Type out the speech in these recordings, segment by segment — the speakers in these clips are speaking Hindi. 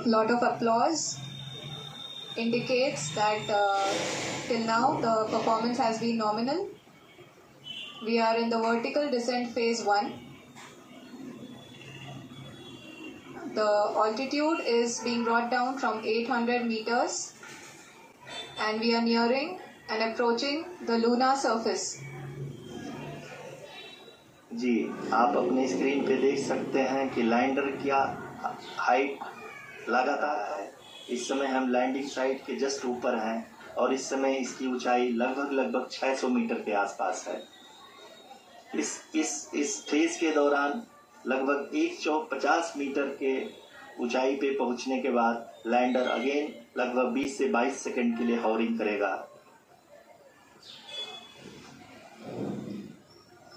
Lot of applause indicates that till now the performance has been nominal. We are in the vertical descent phase 1. The altitude is being brought down from 800 meters and we are nearing and approaching the lunar surface. जी, आप अपने स्क्रीन पे देख सकते हैं कि लैंडर क्या हाइट लगातार है। इस समय हम लैंडिंग साइट के जस्ट ऊपर हैं और इस समय इसकी ऊंचाई लगभग 600 मीटर के आसपास है। इस फेज के दौरान लगभग 150 मीटर के ऊंचाई पे पहुंचने के बाद लैंडर अगेन लगभग 20 से 22 सेकंड के लिए हॉवरिंग करेगा।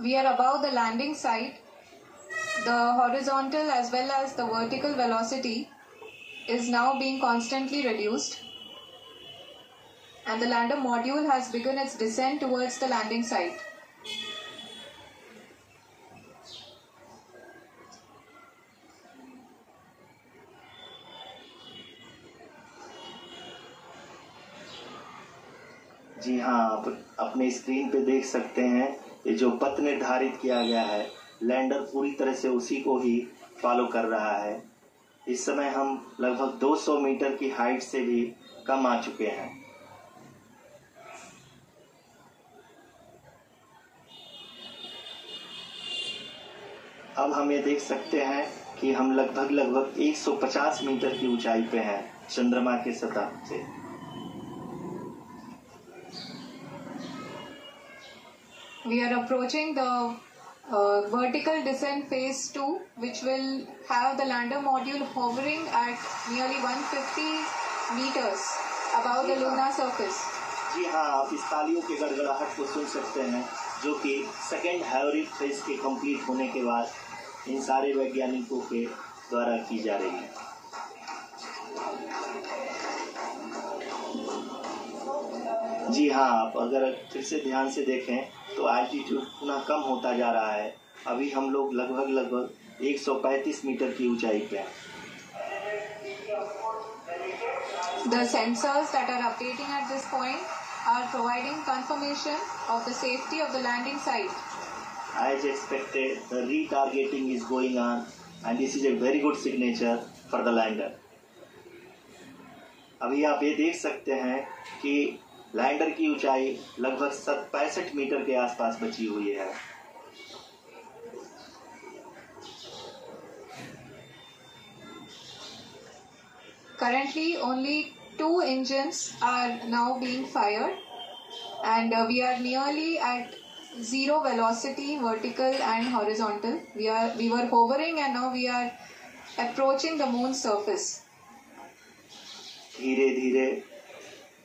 We are above the landing site. The horizontal as well as the vertical velocity is now being constantly reduced and the lander module has begun its descent towards the landing site. जी हाँ, आप अपने स्क्रीन पे देख सकते हैं ये जो पथ निर्धारित किया गया है लैंडर पूरी तरह से उसी को ही फॉलो कर रहा है। इस समय हम लगभग 200 मीटर की हाइट से भी कम आ चुके हैं। अब हम ये देख सकते हैं कि हम लगभग 150 मीटर की ऊंचाई पे हैं चंद्रमा के सतह से। We are approaching the vertical descent phase 2, which will have the lander module hovering at nearly 150 meters above the lunar surface. जी हाँ, आप इस तालियों के गड़गड़ाहट को सुन सकते हैं जो कि सेकेंड हैवरिक फेज के कंप्लीट होने के बाद इन सारे वैज्ञानिकों के द्वारा की जा रही है। जी हाँ, आप अगर फिर से ध्यान से देखें तो एल्टीट्यूड पुनः कम होता जा रहा है। अभी हम लोग लगभग 135 मीटर की ऊंचाई पे हैं। The sensors that are updating at this point are providing confirmation of the safety of the landing site. As expected, the retargeting is going on and this is a very good signature for the lander. अभी आप ये देख सकते हैं कि लैंडर की ऊंचाई लगभग 65 मीटर के आसपास बची हुई है। Currently only 2 engines are now being fired and we are nearly at zero velocity, vertical and horizontal. We were hovering and now we are approaching the moon's surface. धीरे धीरे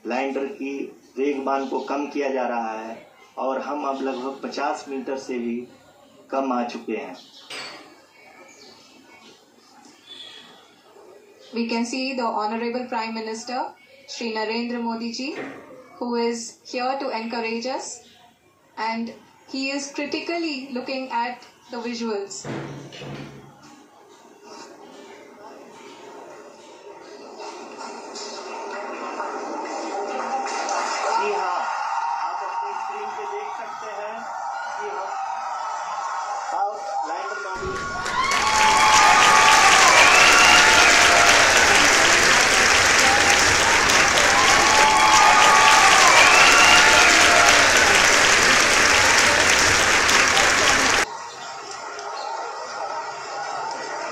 लैंडर की वेगमान को कम किया जा रहा है और हम अब लगभग 50 मीटर से भी कम आ चुके हैं। We can see the Honorable Prime Minister Shri Narendra Modi ji, who is here to encourage us and he is critically looking at the visuals.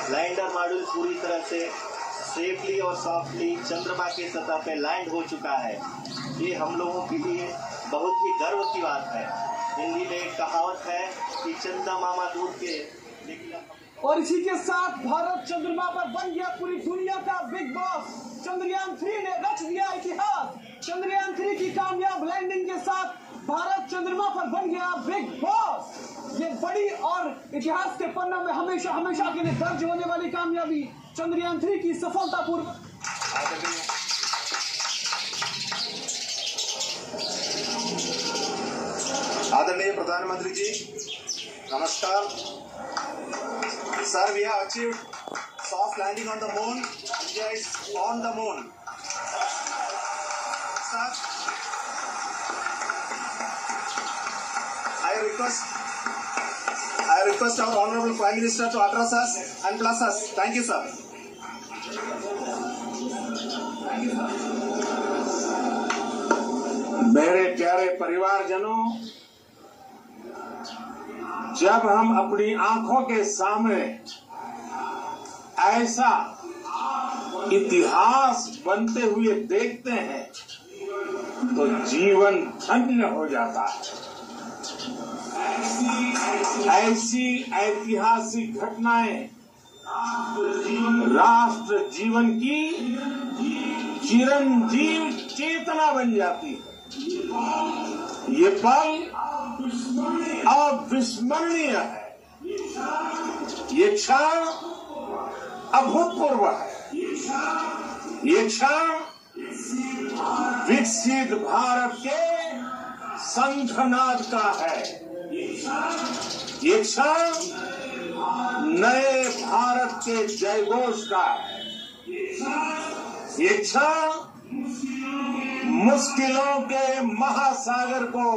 Lander module पूरी तरह से सेफली और सॉफ्टली चंद्रमा के सतह पे लैंड हो चुका है। ये हम लोगों के लिए बहुत ही गर्व की बात है। हिंदी में एक कहावत है कि चंदा मामा दूध के। और इसी के साथ भारत चंद्रमा पर बन गया पूरी दुनिया का बिग बॉस। चंद्रयान 3 ने रच दिया इतिहास। चंद्रयान 3 की कामयाब लैंडिंग के साथ भारत चंद्रमा पर बन गया बिग बॉस। ये बड़ी और इतिहास के पन्नों में हमेशा के लिए दर्ज होने वाली कामयाबी चंद्रयान 3 की सफलतापूर्वक। आदरणीय प्रधानमंत्री जी, नमस्कार। Sir, we have achieved soft landing on the moon. India is on the moon. Sir, I request our Honorable Prime Minister to address us and bless us. Thank you, sir. मेरे प्यारे परिवारजनों, जब हम अपनी आंखों के सामने ऐसा इतिहास बनते हुए देखते हैं तो जीवन धन्य हो जाता है। ऐसी ऐतिहासिक घटनाएं राष्ट्र जीवन की चिरंजीव चेतना बन जाती है। ये पल अविस्मरणीय है, ये क्षण अभूतपूर्व है, ये क्षण विकसित भारत के शंखनाद का है, ये क्षण नए भारत के जयघोष का है, ये क्षण मुश्किलों के महासागर को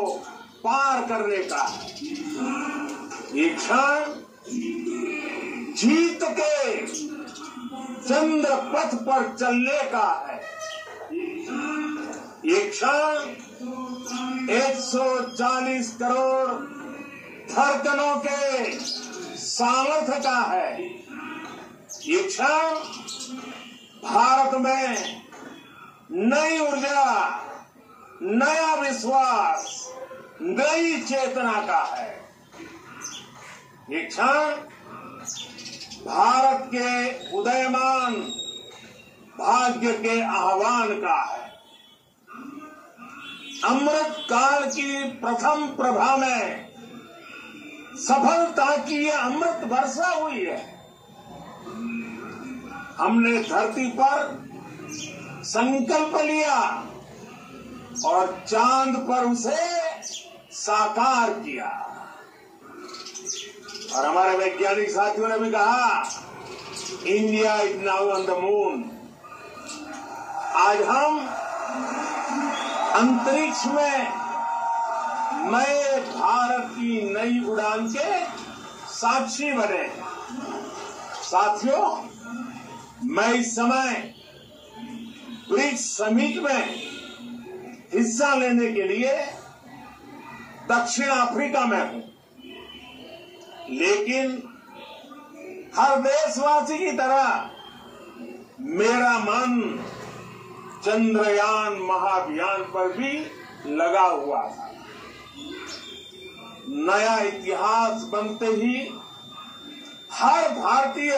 पार करने का है, ये क्षण जीत के चंद्र पथ पर चलने का है, ये क्षण 140 करोड़ धड़कनों के सामर्थ्य का है, ये क्षण भारत में नई ऊर्जा, नया विश्वास, नई चेतना का है, ये क्षण भारत के उदयमान भाग्य के आह्वान का है। अमृत काल की प्रथम प्रभा में सफलता की ये अमृत वर्षा हुई है। हमने धरती पर संकल्प लिया और चांद पर उसे साकार किया, और हमारे वैज्ञानिक साथियों ने भी कहा India is now on the moon. आज हम अंतरिक्ष में नए भारत की नई उड़ान के साक्षी बने। साथियों, मैं इस समय ब्रिक्स समिट में हिस्सा लेने के लिए दक्षिण अफ्रीका में हूं, लेकिन हर देशवासी की तरह मेरा मन चंद्रयान महाअभियान पर भी लगा हुआ था। नया इतिहास बनते ही हर भारतीय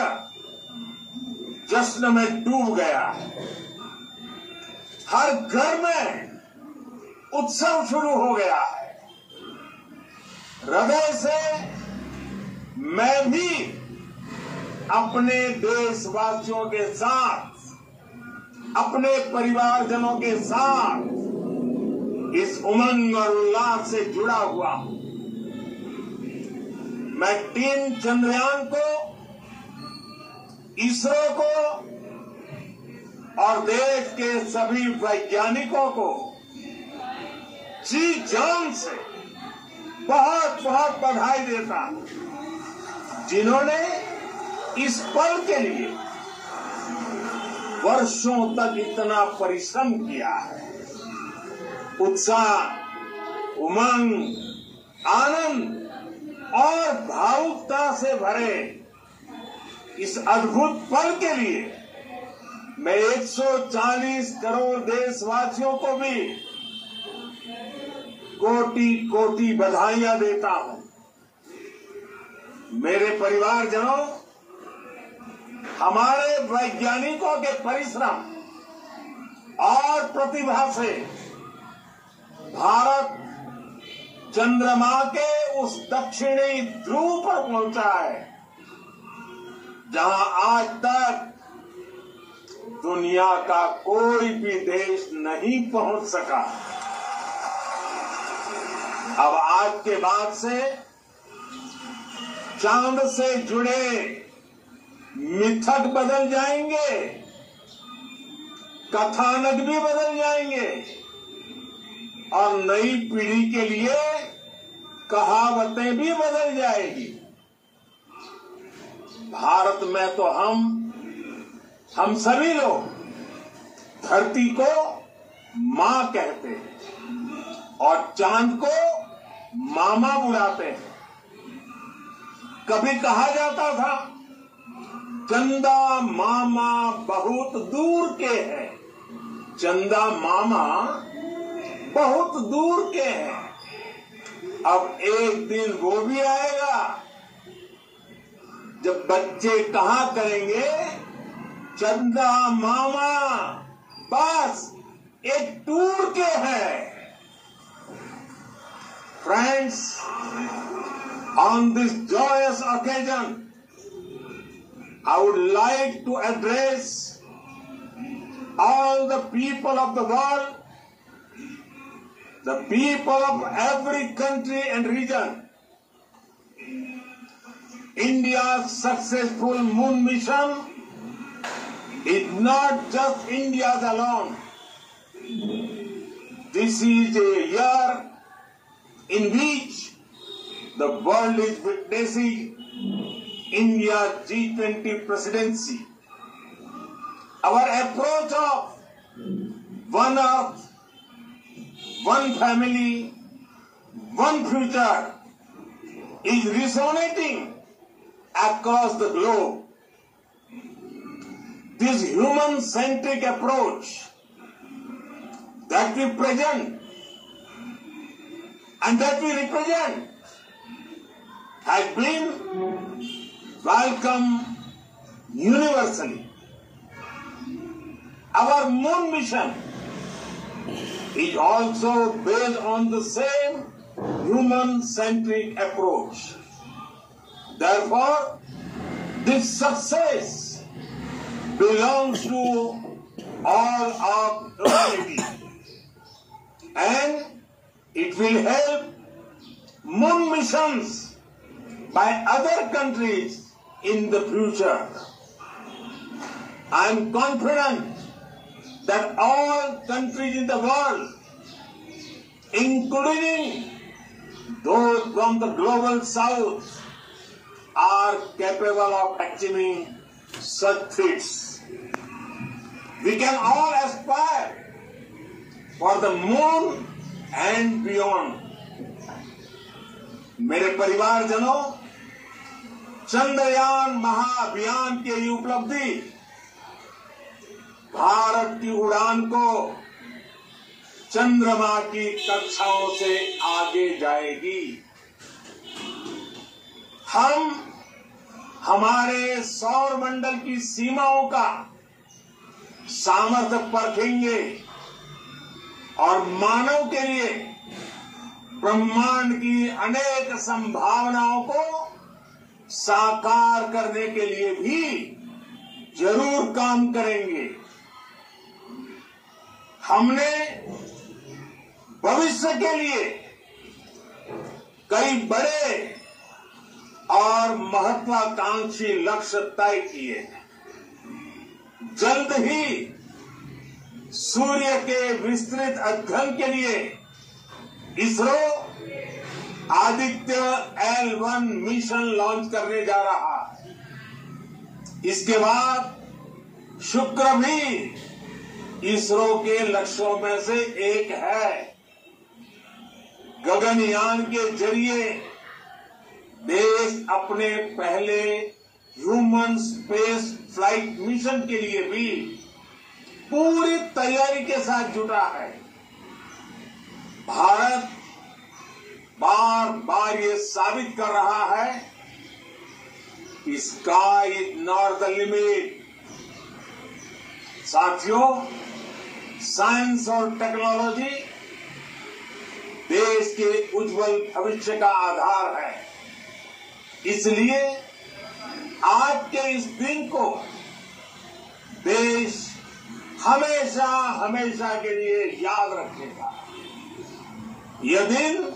जश्न में डूब गया है। हर घर में उत्सव शुरू हो गया है। हृदय से मैं भी अपने देशवासियों के साथ, अपने परिवारजनों के साथ इस उमंग और उल्लास से जुड़ा हुआ हूं। मैं टीम चंद्रयान को, इसरो को और देश के सभी वैज्ञानिकों को जी जान से बहुत बहुत बधाई देता हूं, जिन्होंने इस पल के लिए वर्षों तक इतना परिश्रम किया है। उत्साह, उमंग, आनंद और भावुकता से भरे इस अद्भुत पल के लिए मैं 140 करोड़ देशवासियों को भी कोटि कोटि बधाइयां देता हूं। मेरे परिवारजनों, हमारे वैज्ञानिकों के परिश्रम और प्रतिभा से भारत चंद्रमा के उस दक्षिणी ध्रुव पर पहुंचा है, जहां आज तक दुनिया का कोई भी देश नहीं पहुंच सका। अब आज के बाद से चांद से जुड़े मिथक बदल जाएंगे, कथानक भी बदल जाएंगे और नई पीढ़ी के लिए कहावतें भी बदल जाएगी। भारत में तो हम सभी लोग धरती को मां कहते हैं और चांद को मामा बुलाते हैं। कभी कहा जाता था चंदा मामा बहुत दूर के हैं, चंदा मामा बहुत दूर के हैं। अब एक दिन वो भी आएगा जब बच्चे कहा करेंगे चंदा मामा बस एक टूर के हैं। Friends, on this joyous occasion, I would like to address all the people of the world, the people of every country and region. India's successful moon mission is not just India's alone. This is a year in which the world is witnessing India's G20 presidency. Our approach of one earth, one family, one future is resonating across the globe. This human-centric approach that we present and that we represent has been welcomed universally. Our moon mission is also based on the same human-centric approach. Therefore, this success belongs to all of humanity, and it will help moon missions by other countries in the future. I am confident that all countries in the world, including those from the global south, are capable of achieving such feats. We can all aspire for the moon and beyond. मेरे परिवारजनों, चंद्रयान महाअभियान की ये उपलब्धि भारत की उड़ान को चंद्रमा की कक्षाओं से आगे जाएगी। हम हमारे सौर मंडल की सीमाओं का सामर्थ्य परखेंगे और मानव के लिए ब्रह्मांड की अनेक संभावनाओं को साकार करने के लिए भी जरूर काम करेंगे। हमने भविष्य के लिए कई बड़े और महत्वाकांक्षी लक्ष्य तय किए हैं। जल्द ही सूर्य के विस्तृत अध्ययन के लिए ISRO Aditya L1 mission launch करने जा रहा है। इसके बाद शुक्र भी इसरो के लक्ष्यों में से एक है। गगनयान के जरिए देश अपने पहले ह्यूमन स्पेस फ्लाइट मिशन के लिए भी पूरी तैयारी के साथ जुटा है। भारत बार बार ये साबित कर रहा है कि sky is not the limit. साथियों, साइंस और टेक्नोलॉजी देश के उज्जवल भविष्य का आधार है। इसलिए आज के इस दिन को देश हमेशा हमेशा के लिए याद रखेगा। यह दिन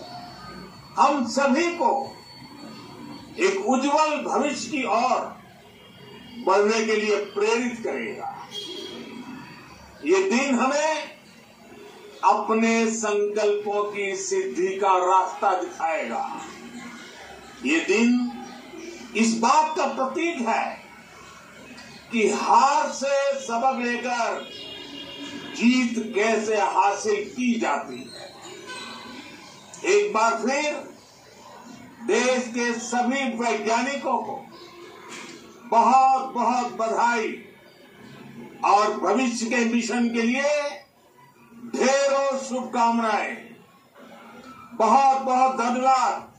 हम सभी को एक उज्जवल भविष्य की ओर बढ़ने के लिए प्रेरित करेगा। ये दिन हमें अपने संकल्पों की सिद्धि का रास्ता दिखाएगा। ये दिन इस बात का प्रतीक है कि हार से सबक लेकर जीत कैसे हासिल की जाती है। एक बार फिर देश के सभी वैज्ञानिकों को बहुत बहुत बधाई और भविष्य के मिशन के लिए ढेरों शुभकामनाएं। बहुत बहुत धन्यवाद।